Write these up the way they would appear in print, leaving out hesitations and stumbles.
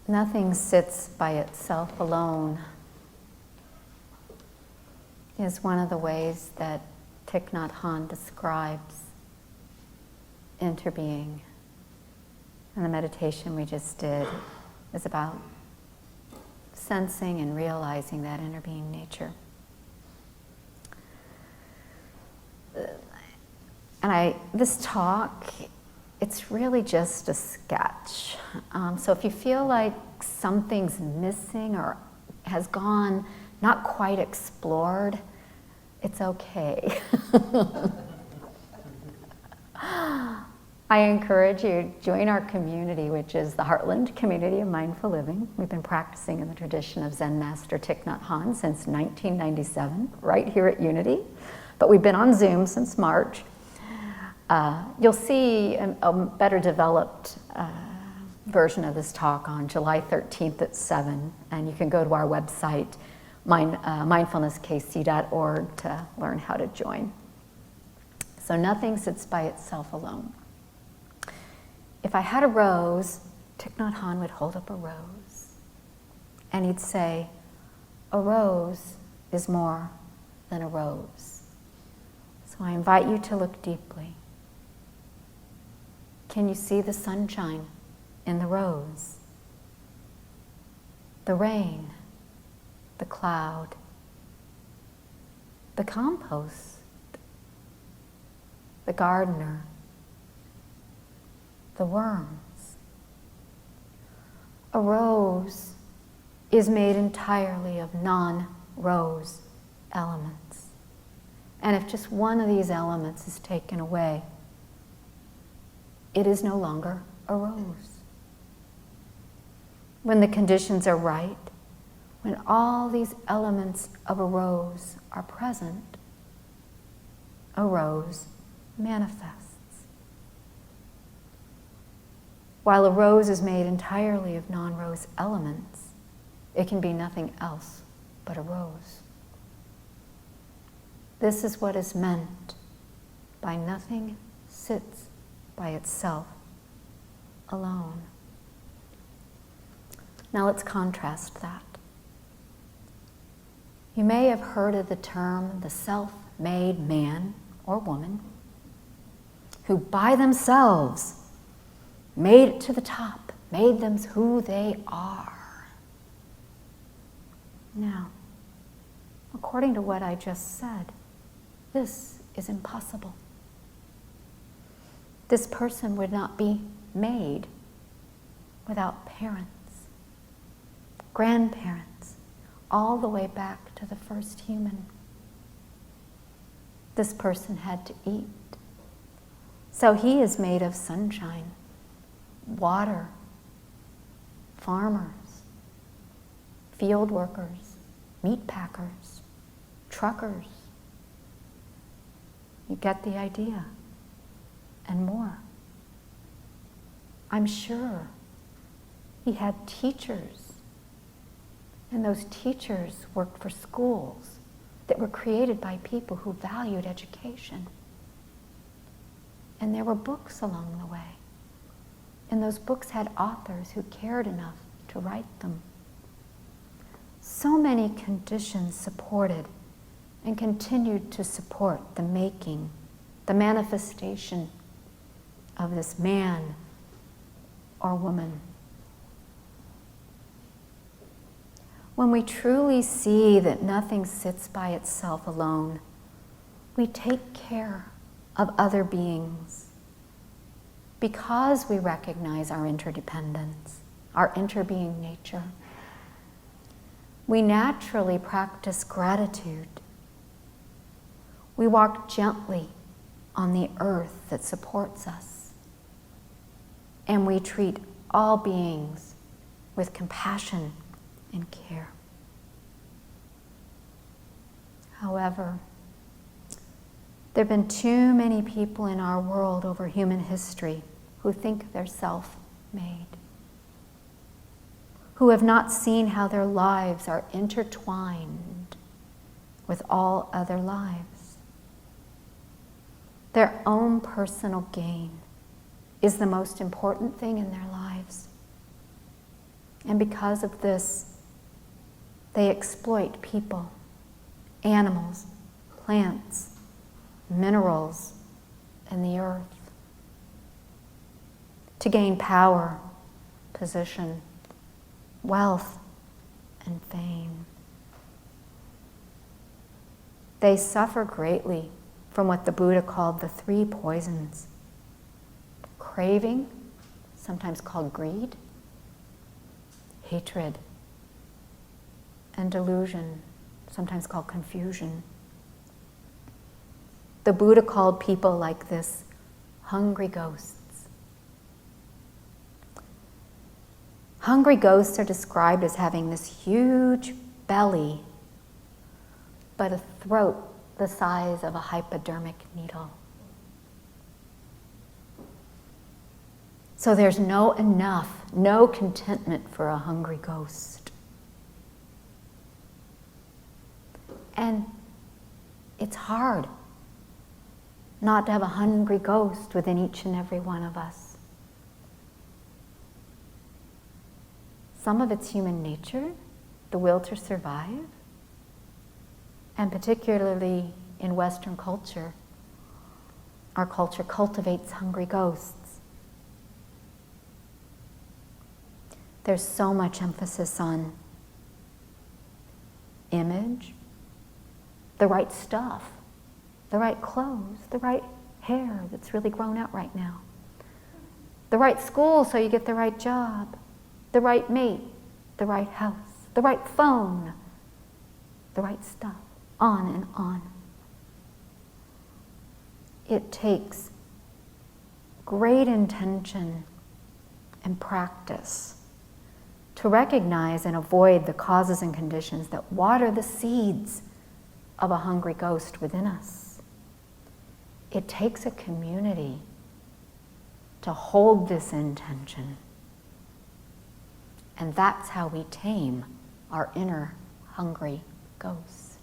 Nothing sits by itself alone is one of the ways that Thich Nhat Hanh describes interbeing. And the meditation we just did is about sensing and realizing that interbeing nature. And this talk, it's really just a sketch. So if you feel like something's missing or has gone not quite explored, it's okay. I encourage you to join our community, which is the Heartland Community of Mindful Living. We've been practicing in the tradition of Zen Master Thich Nhat Hanh since 1997, right here at Unity. But we've been on Zoom since March. You'll see a better developed version of this talk on July 13th at 7, and you can go to our website, mindfulnesskc.org, to learn how to join. So nothing sits by itself alone. If I had a rose, Thich Nhat Hanh would hold up a rose, and he'd say, a rose is more than a rose. So I invite you to look deeply. Can you see the sunshine in the rose? The rain, the cloud, the compost, the gardener, the worms. A rose is made entirely of non-rose elements. And if just one of these elements is taken away, it is no longer a rose. When the conditions are right, when all these elements of a rose are present, a rose manifests. While a rose is made entirely of non-rose elements, it can be nothing else but a rose. This is what is meant by nothing sits by itself alone. Now let's contrast that. You may have heard of the term the self-made man or woman who by themselves made it to the top, made them who they are. Now, according to what I just said, this is impossible. This person would not be made without parents, grandparents, all the way back to the first human. This person had to eat. So he is made of sunshine, water, farmers, field workers, meat packers, truckers. You get the idea, and more. I'm sure he had teachers, and those teachers worked for schools that were created by people who valued education. And there were books along the way. And those books had authors who cared enough to write them. So many conditions supported and continued to support the making, the manifestation of this man or woman. When we truly see that nothing sits by itself alone, we take care of other beings because we recognize our interdependence, our interbeing nature. We naturally practice gratitude. We walk gently on the earth that supports us. And we treat all beings with compassion and care. However, there have been too many people in our world over human history who think they're self-made, who have not seen how their lives are intertwined with all other lives. Their own personal gain is the most important thing in their lives. And because of this, they exploit people, animals, plants, minerals, and the earth to gain power, position, wealth, and fame. They suffer greatly from what the Buddha called the three poisons: craving, sometimes called greed, hatred, and delusion, sometimes called confusion. The Buddha called people like this hungry ghosts. Hungry ghosts are described as having this huge belly, but a throat the size of a hypodermic needle. So there's no enough, no contentment for a hungry ghost. And it's hard not to have a hungry ghost within each and every one of us. Some of it's human nature, the will to survive, and particularly in Western culture, our culture cultivates hungry ghosts. There's so much emphasis on image, the right stuff, the right clothes, the right hair that's really grown out right now, the right school so you get the right job, the right mate, the right house, the right phone, the right stuff, on and on. It takes great intention and practice to recognize and avoid the causes and conditions that water the seeds of a hungry ghost within us. It takes a community to hold this intention. And that's how we tame our inner hungry ghost.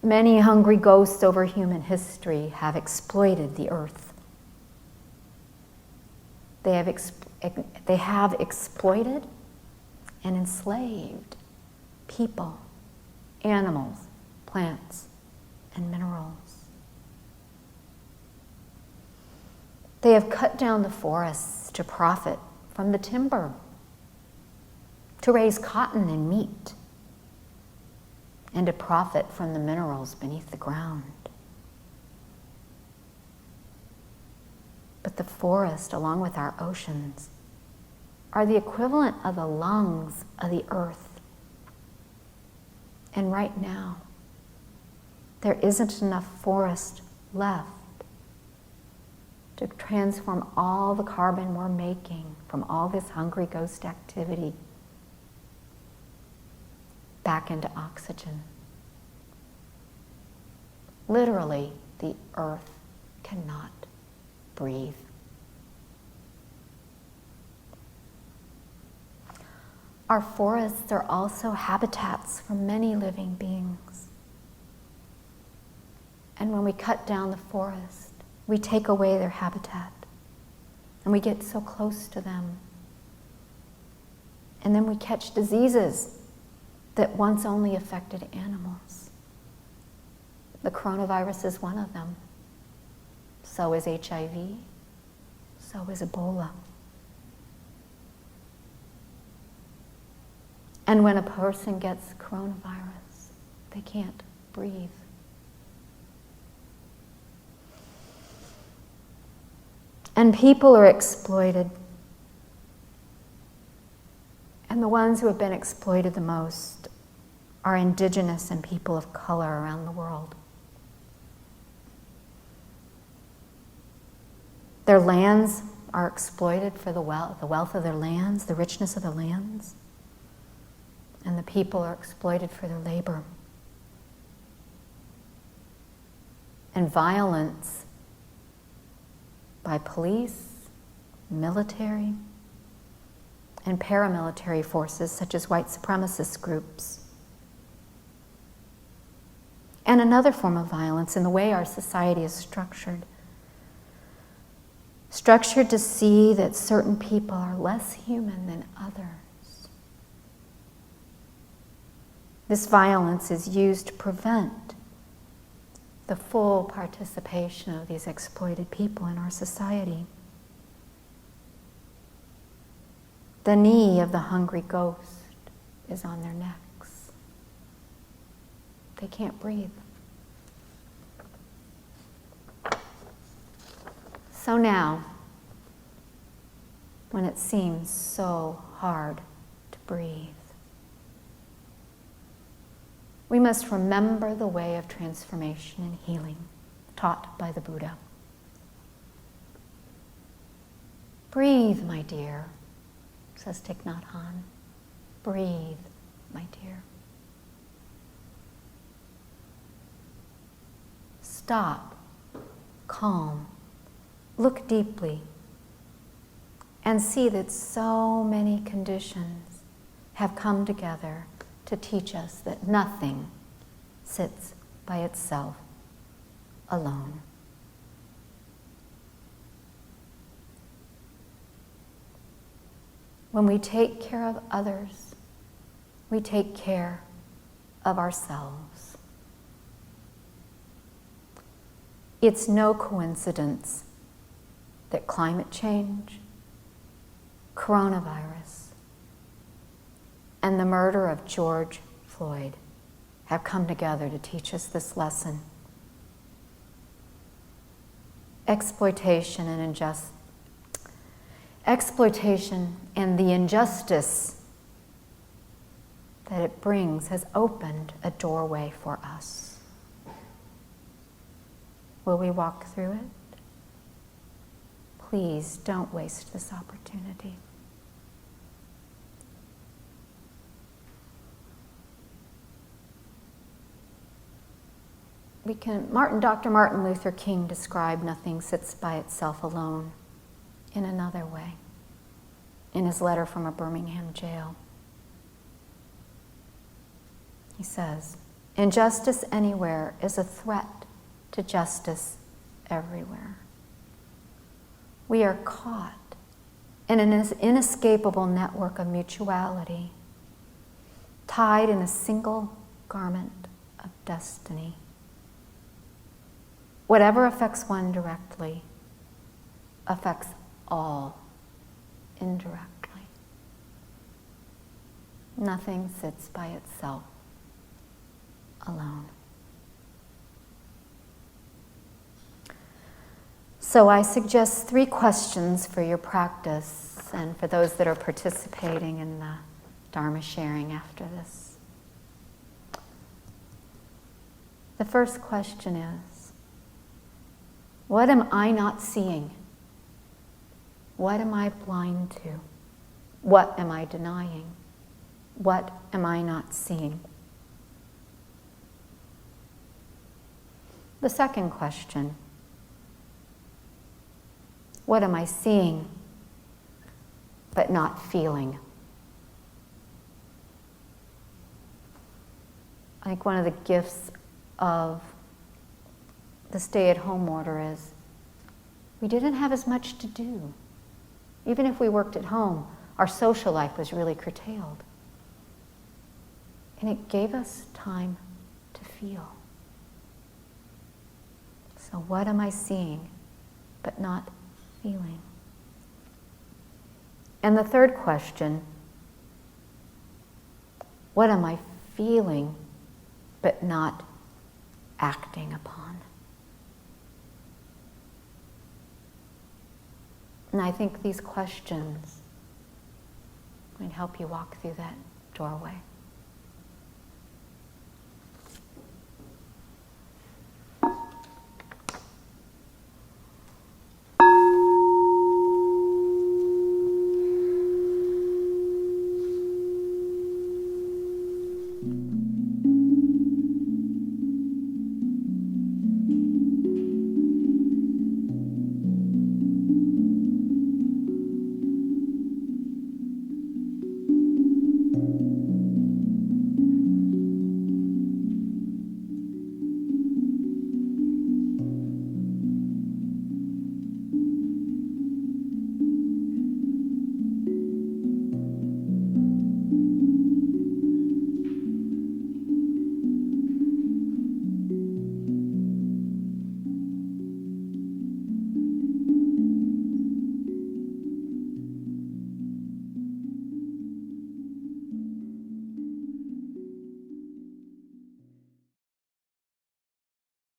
Many hungry ghosts over human history have exploited the earth. They have exploited and enslaved people, animals, plants, and minerals. They have cut down the forests to profit from the timber, to raise cotton and meat, and to profit from the minerals beneath the ground. But the forest, along with our oceans, are the equivalent of the lungs of the earth. And right now, there isn't enough forest left to transform all the carbon we're making from all this hungry ghost activity back into oxygen. Literally, the earth cannot breathe. Our forests are also habitats for many living beings. And when we cut down the forest, we take away their habitat, and we get so close to them. And then we catch diseases that once only affected animals. The coronavirus is one of them. So is HIV. So is Ebola. And when a person gets coronavirus, they can't breathe. And people are exploited. And the ones who have been exploited the most are indigenous and people of color around the world. Their lands are exploited for the wealth of their lands, the richness of the lands. And the people are exploited for their labor. And violence by police, military, and paramilitary forces such as white supremacist groups. And another form of violence in the way our society is structured structured to see that certain people are less human than others. This violence is used to prevent the full participation of these exploited people in our society. The knee of the hungry ghost is on their necks. They can't breathe. So now, when it seems so hard to breathe, we must remember the way of transformation and healing taught by the Buddha. Breathe, my dear, says Thich Nhat Hanh. Breathe, my dear. Stop, calm, look deeply, and see that so many conditions have come together to teach us that nothing sits by itself alone. When we take care of others, we take care of ourselves. It's no coincidence that climate change, coronavirus, and the murder of George Floyd have come together to teach us this lesson. Exploitation and the injustice that it brings has opened a doorway for us. Will we walk through it? Please don't waste this opportunity. Dr. Martin Luther King described nothing sits by itself alone in another way in his letter from a Birmingham jail. He says, "Injustice anywhere is a threat to justice everywhere." We are caught in an inescapable network of mutuality, tied in a single garment of destiny. Whatever affects one directly affects all indirectly. Nothing sits by itself alone. So I suggest 3 questions for your practice and for those that are participating in the Dharma sharing after this. The first question is, what am I not seeing? What am I blind to? What am I denying? What am I not seeing? The second question, what am I seeing but not feeling? I think one of the gifts of the stay-at-home order is we didn't have as much to do. Even if we worked at home, our social life was really curtailed. And it gave us time to feel. So what am I seeing but not feeling? And the third question, what am I feeling but not acting upon? And I think these questions might help you walk through that doorway.